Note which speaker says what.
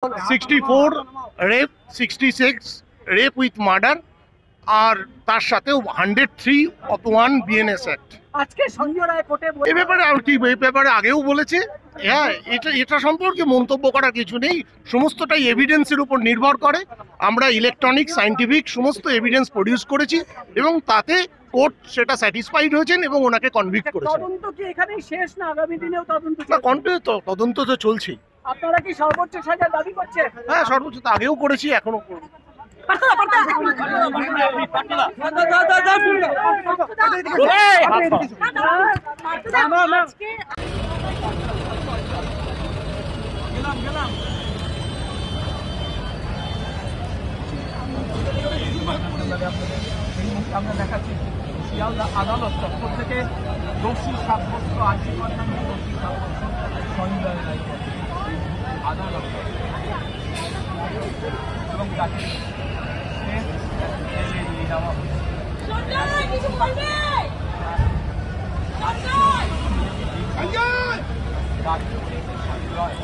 Speaker 1: 64 rape, 66 rape with murder, আর তার সাথেও 103(1) BNS act.
Speaker 2: আজকে সঞ্জয় রায় কোর্টে
Speaker 1: এ ব্যাপারে আর কি, এই ব্যাপারে আগেও বলেছে। হ্যাঁ, এটা সম্পর্কে মন্তব্য করার কিছু নেই, সমস্তটাই এভিডেন্সের উপর নির্ভর করে। আমরা ইলেকট্রনিক, সায়েন্টিফিক সমস্ত এভিডেন্স প্রডিউস করেছি এবং তাতে কোর্ট সেটা স্যাটিসফাইড হয়েছেন এবং ওনাকে কনভিক্ট করেছেন।
Speaker 2: তদন্ত কি এখানেই শেষ না আগামী দিনেও তদন্ত
Speaker 1: না,
Speaker 2: চলবে?
Speaker 1: তদন্ত তো চলছেই।
Speaker 2: আপনারা কি সর্বোচ্চ সাজা দাবি করছেন?
Speaker 1: হ্যাঁ, সর্বোচ্চ তো আগেও করেছি, এখনো করব।
Speaker 3: আমরা দেখাচ্ছি শিয়ালদা আদালত পক্ষ থেকে দোষী সাব্যস্ত আজীবন দোষী সাব্যস্ত সঞ্জয় রায়কে আদালত এবং তাকে শেষ জেলে নিয়ে যাওয়া হয়েছে। রাজ্য সঞ্জয়